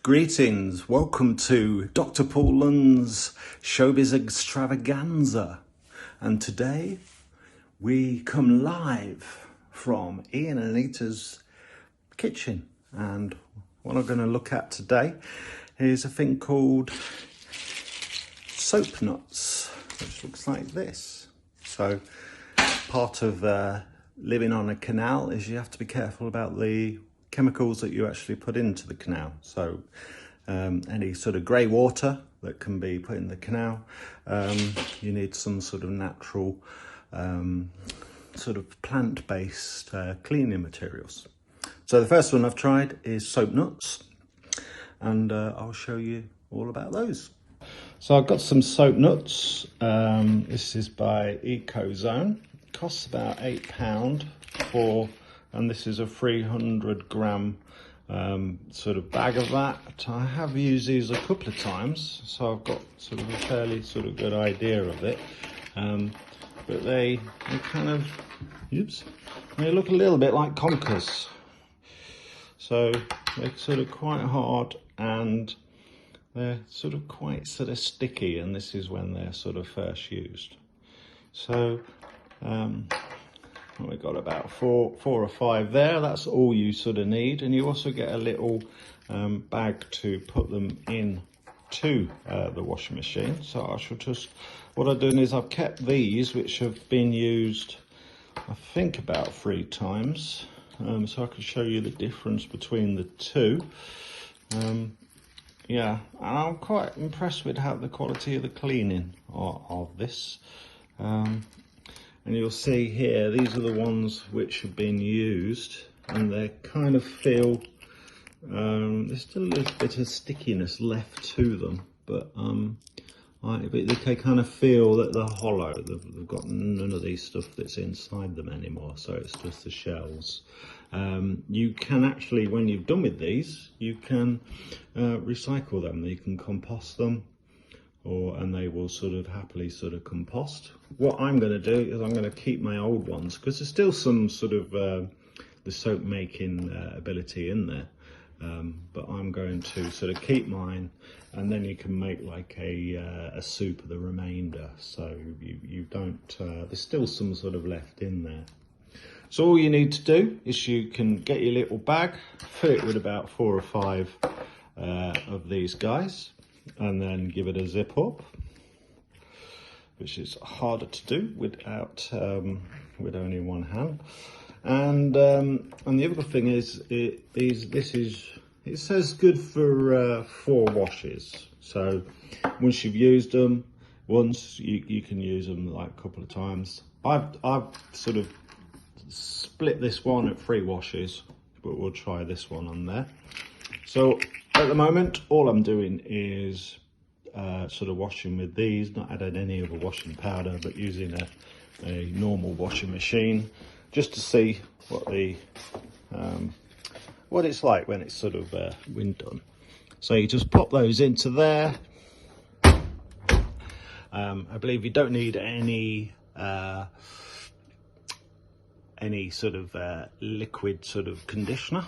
Greetings, welcome to Dr. Paul Lund's Showbiz Extravaganza. And today we come live from Ian and Anita's kitchen. And what I'm going to look at today is a thing called soap nuts, which looks like this. So part of living on a canal is you have to be careful about the chemicals that you actually put into the canal. So any sort of grey water that can be put in the canal, you need some sort of natural sort of plant-based cleaning materials. So the first one I've tried is soap nuts, and I'll show you all about those. So I've got some soap nuts. This is by EcoZone. It costs about £8 for, and this is a 300 gram sort of bag of that. I have used these a couple of times, so I've got sort of a fairly sort of good idea of it. But they kind of, they look a little bit like conkers. So they're sort of quite hard and they're sort of quite sort of sticky, and this is when they're sort of first used. So we've got about four or five there. That's all you sort of need, and you also get a little bag to put them in to the washing machine. So I shall just, what I've done is I've kept these, which have been used I think about 3 times, so I can show you the difference between the two. Yeah, and I'm quite impressed with how the quality of the cleaning of this. And you'll see here, these are the ones which have been used, and they kind of feel, there's still a little bit of stickiness left to them, but they kind of feel that they're hollow. They've got none of these stuff that's inside them anymore, so it's just the shells. You can actually, when you've done with these, you can recycle them. You can compost them, and they will sort of happily sort of compost. What I'm going to do is I'm going to keep my old ones, because there's still some sort of the soap making ability in there, but I'm going to sort of keep mine, and then you can make like a soup of the remainder, so you don't there's still some sort of left in there. So all you need to do is you can get your little bag, fill it with about 4 or 5 of these guys, and then give it a zip up, which is harder to do without with only one hand. And the other thing is, it says good for 4 washes. So once you've used them once, you can use them like a couple of times. I've sort of split this one at 3 washes, but we'll try this one on there. So at the moment, all I'm doing is sort of washing with these, not adding any other washing powder, but using a normal washing machine, just to see what it's like when it's sort of been done. So you just pop those into there. I believe you don't need any sort of liquid sort of conditioner.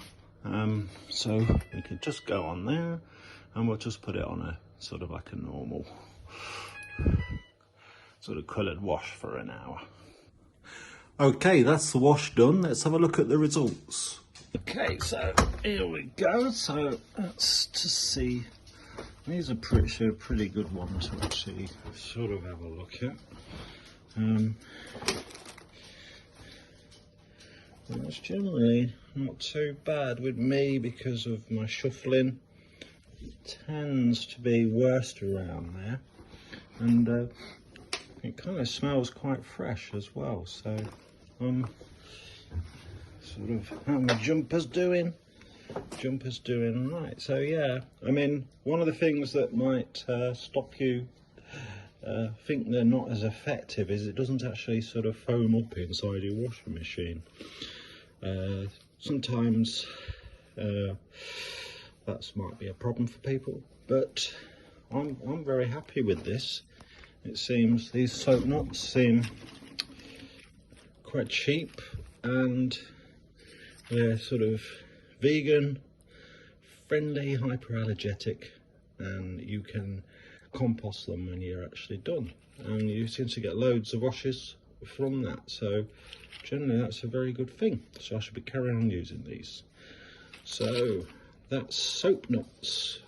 So you can just go on there, and we'll just put it on a sort of like a normal sort of coloured wash for an hour. Okay, that's the wash done. Let's have a look at the results. Okay, so here we go. So let's just see. These are pretty good ones to actually sort of have a look at. It's generally not too bad with me because of my shuffling. It tends to be worst around there, and it kind of smells quite fresh as well. So sort of how my jumper's doing right. So yeah, I mean, one of the things that might stop you think they're not as effective is it doesn't actually sort of foam up inside your washing machine. Sometimes that might be a problem for people, but I'm very happy with this. It seems these soap nuts seem quite cheap, and they're sort of vegan, friendly, hyperallergenic, and you can compost them when you're actually done. And you seem to get loads of washes from that, so generally that's a very good thing. So I should be carrying on using these. So that's soap nuts.